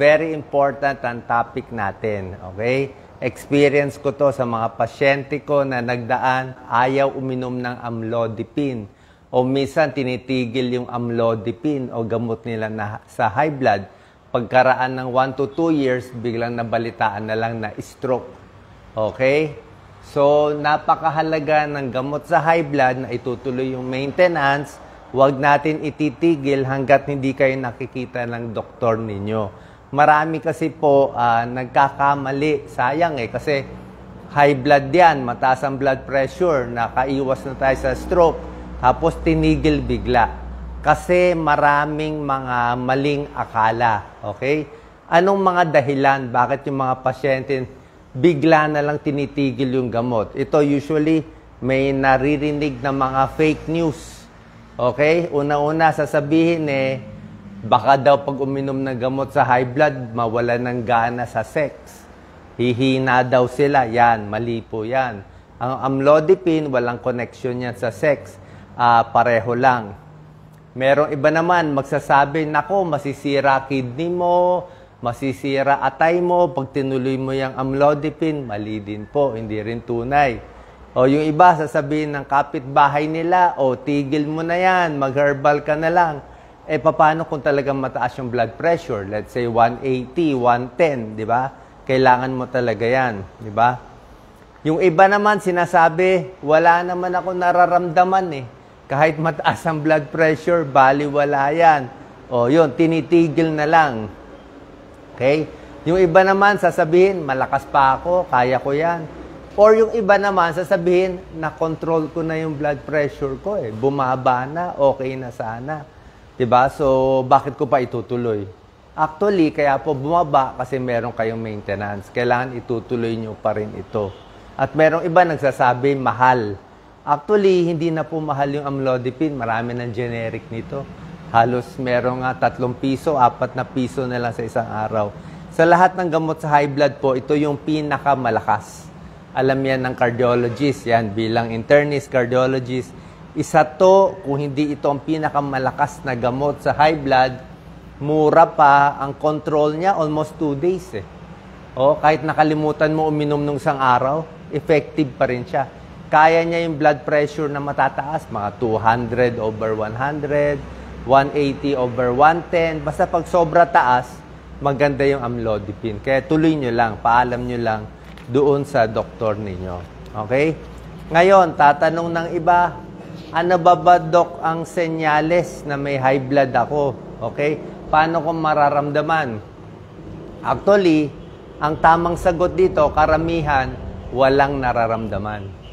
very important ang topic natin, okay? Experience ko to sa mga pasyente ko na nagdaan, ayaw uminom ng amlodipine. O minsan tinitigil yung amlodipine o gamot nila na sa high blood. Pagkaraan ng 1 to 2 years, biglang nabalitaan na lang na stroke. Okay? So, napakahalaga ng gamot sa high blood na itutuloy yung maintenance. Huwag natin ititigil hanggat hindi kayo nakikita ng doktor ninyo. Marami kasi po nagkakamali. Sayang kasi high blood yan, mataas ang blood pressure, nakaiwas na tayo sa stroke, tapos tinigil bigla. Kasi maraming mga maling akala. Okay? Anong mga dahilan? Bakit yung mga pasyente bigla na lang tinitigil yung gamot? Ito usually may naririnig na mga fake news. Okay? Una-una sasabihin baka daw pag uminom ng gamot sa high blood, mawala ng gana sa sex. Hihina daw sila. Yan, mali po yan. Ang amlodipine, walang connection yan sa sex. Pareho lang. Merong iba naman magsasabi, nako, masisira kidney mo, masisira atay mo, pag tinuloy mo yung amlodipine, mali din po, hindi rin tunay. O yung iba, sasabihin ng kapitbahay nila, tigil mo na yan, mag-herbal ka na lang. Paano kung talagang mataas yung blood pressure? Let's say 180, 110, di ba? Kailangan mo talaga yan, di ba? Yung iba naman sinasabi, wala naman ako nararamdaman Kahit mataas ang blood pressure, baliwala yan. Yun, tinitigil na lang. Okay? Yung iba naman sasabihin, malakas pa ako, kaya ko yan. Or yung iba naman sasabihin, na-control ko na yung blood pressure ko Bumaba na, okay na sana. Diba? So, bakit ko pa itutuloy? Actually, kaya po bumaba kasi meron kayong maintenance. Kailangan itutuloy nyo pa rin ito. At merong iba nagsasabi, mahal. Actually, hindi na po mahal yung amlodipine. Marami ng generic nito. Halos merong 3 piso, 4 na piso na lang sa isang araw. Sa lahat ng gamot sa high blood po, ito yung pinakamalakas. Alam yan ng cardiologist. Yan, bilang internist, cardiologist. Isa to, kung hindi ito ang pinakamalakas na gamot sa high blood, mura pa, ang control niya almost 2 days kahit nakalimutan mo uminom ng isang araw, effective pa rin siya. Kaya niya yung blood pressure na matataas, mga 200 over 100, 180 over 110. Basta pag sobra taas, maganda yung amlodipine. Kaya tuloy nyo lang, paalam nyo lang doon sa doktor ninyo. Okay? Ngayon, tatanong ng iba, ano ba, Dok, ang senyales na may high blood ako? Okay? Paano ko mararamdaman? Actually, ang tamang sagot dito, karamihan, walang nararamdaman.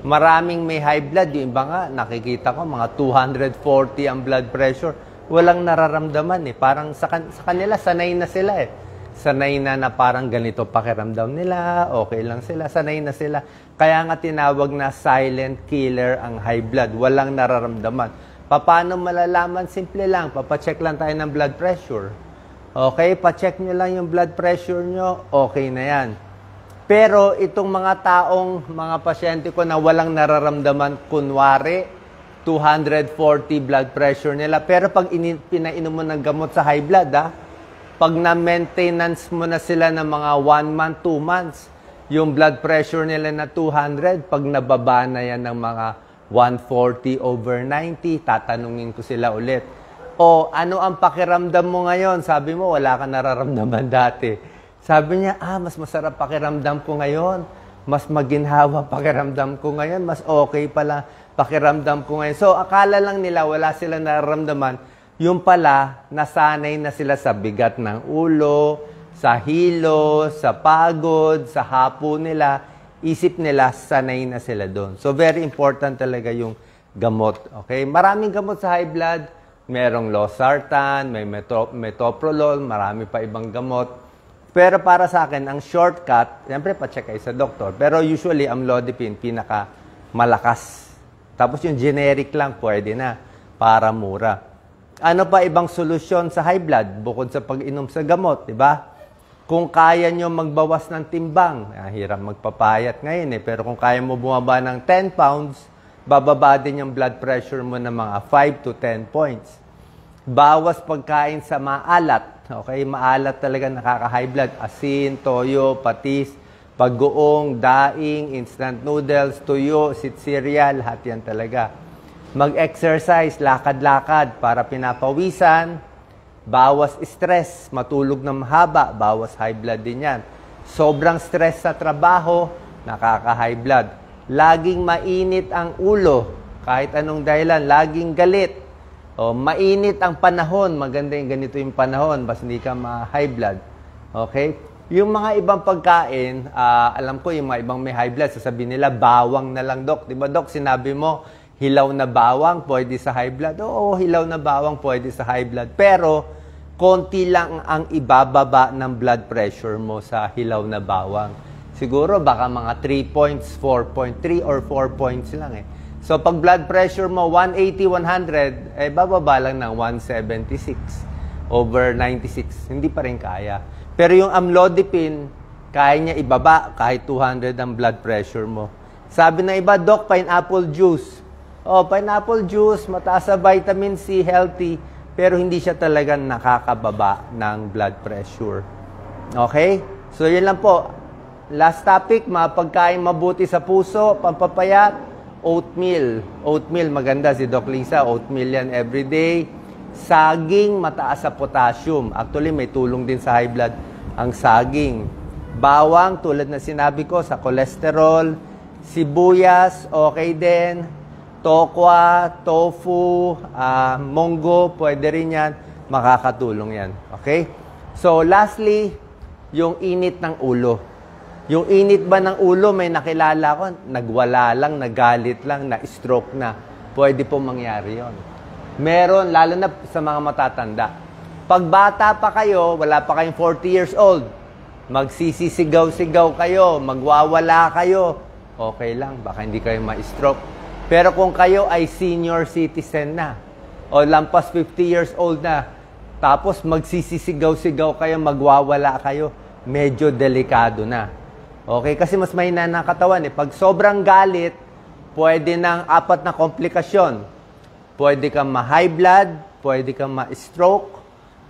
Maraming may high blood. Yung iba nga, nakikita ko, mga 240 ang blood pressure. Walang nararamdaman Parang sa kanila, sanay na sila Sanay na parang ganito pakiramdam nila, okay lang sila, sanay na sila. Kaya nga tinawag na silent killer ang high blood. Walang nararamdaman. Paano malalaman? Simple lang. Papacheck lang tayo ng blood pressure. Okay? Pacheck nyo lang yung blood pressure nyo. Okay na yan. Pero itong mga mga pasyente ko na walang nararamdaman, kunwari, 240 blood pressure nila. Pero pag pinainom mo ng gamot sa high blood, pag na-maintenance mo na sila ng mga 1 month, 2 months, yung blood pressure nila na 200, pag nababa na yan ng mga 140 over 90, tatanungin ko sila ulit. Ano ang pakiramdam mo ngayon? Sabi mo, wala ka nararamdaman dati. Sabi niya, mas masarap pakiramdam ko ngayon. Mas maginhawa pakiramdam ko ngayon. Mas okay pala pakiramdam ko ngayon. So, akala lang nila wala sila nararamdaman. Yung pala, nasanay na sila sa bigat ng ulo, sa hilo, sa pagod, sa hapo nila. Isip nila, sanay na sila doon. So, very important talaga yung gamot. Okay? Maraming gamot sa high blood. Merong losartan, may metoprolol, marami pa ibang gamot. Pero para sa akin, ang shortcut, siyempre pa-check kayo sa doktor. Pero usually, amlodipine, pinaka-malakas. Tapos yung generic lang, pwede na, para mura. Ano pa ibang solusyon sa high blood bukod sa pag-inom sa gamot, di ba? Kung kaya nyo magbawas ng timbang, hirap magpapayat ngayon pero kung kaya mo bumaba ng 10 pounds, bababa din yung blood pressure mo ng mga 5 to 10 points. Bawas pagkain sa maalat. Okay, maalat talaga nakaka-high blood. Asin, toyo, patis, pag-goong, daing, instant noodles, tuyo, cereal, lahat yan talaga. Mag-exercise, lakad-lakad para pinapawisan, bawas stress, matulog ng mahaba, bawas high blood din yan. Sobrang stress sa trabaho, nakaka-high blood. Laging mainit ang ulo, kahit anong dahilan, laging galit. O, mainit ang panahon, maganda yung ganito yung panahon, basta hindi ka ma-high blood. Okay? Yung mga ibang pagkain, alam ko yung mga ibang may high blood, sasabihin nila, bawang na lang, Dok. Diba, Dok, sinabi mo, hilaw na bawang, pwede sa high blood. Oo, hilaw na bawang, pwede sa high blood. Pero, konti lang ang ibababa ng blood pressure mo sa hilaw na bawang. Siguro, baka mga 3 points, 4.3 or 4 points lang eh. So, pag blood pressure mo, 180, 100, eh, bababa lang ng 176 over 96. Hindi pa rin kaya. Pero yung amlodipine, kaya niya ibaba kahit 200 ang blood pressure mo. Sabi ng iba, Doc, pineapple juice. Oh, pineapple juice, mataas sa vitamin C, healthy, pero hindi siya talagang nakakababa ng blood pressure. Okay? So, yun lang po. Last topic, mga pagkain mabuti sa puso, pampapayat, oatmeal. Oatmeal, maganda si Doc Lisa. Oatmeal yan everyday. Saging, mataas sa potassium. Actually, may tulong din sa high blood ang saging. Bawang, tulad na sinabi ko, sa cholesterol. Sibuyas, okay din. Tokwa, tofu, munggo, pwede rin yan. Makakatulong yan. Okay? So, lastly, yung init ng ulo. Yung init ba ng ulo, may nakilala ko, nagwala lang, nagalit lang, na-stroke na. Pwede po mangyari yon. Meron, lalo na sa mga matatanda. Pag bata pa kayo, wala pa kayong 40 years old, magsisisigaw-sigaw kayo, magwawala kayo, okay lang, baka hindi kayo ma-stroke. Pero kung kayo ay senior citizen na, o lampas 50 years old na, tapos magsisisigaw-sigaw kayo, magwawala kayo, medyo delikado na. Okay? Kasi mas mahina ng katawan. Pag sobrang galit, pwede ng 4 na komplikasyon. Pwede kang ma-high blood, pwede kang ma-stroke,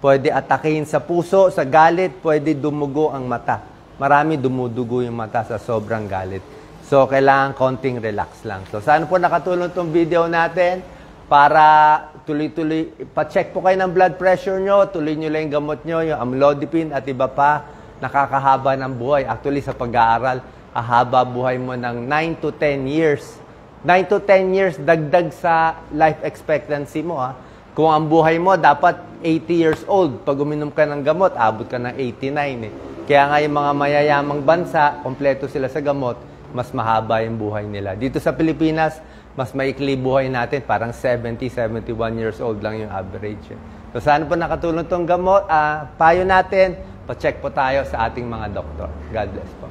pwede atakihin sa puso, sa galit, pwede dumugo ang mata. Marami dumudugo yung mata sa sobrang galit. So, kailangan konting relax lang. So, sana po nakatulong itong video natin para tuloy-tuloy, pa-check po kayo ng blood pressure nyo, tuloy nyo lang yung gamot nyo, yung amlodipine at iba pa, nakakahaba ng buhay. Actually, sa pag-aaral, hahaba buhay mo ng 9 to 10 years. 9 to 10 years, dagdag sa life expectancy mo. Kung ang buhay mo, dapat 80 years old. Pag uminom ka ng gamot, abot ka ng 89 eh. Kaya nga yung mga mayayamang bansa, kompleto sila sa gamot, mas mahaba yung buhay nila. Dito sa Pilipinas, mas maikli buhay natin. Parang 70, 71 years old lang yung average. So, sana po nakatulong itong gamot. Payo natin, pa-check po tayo sa ating mga doktor. God bless po.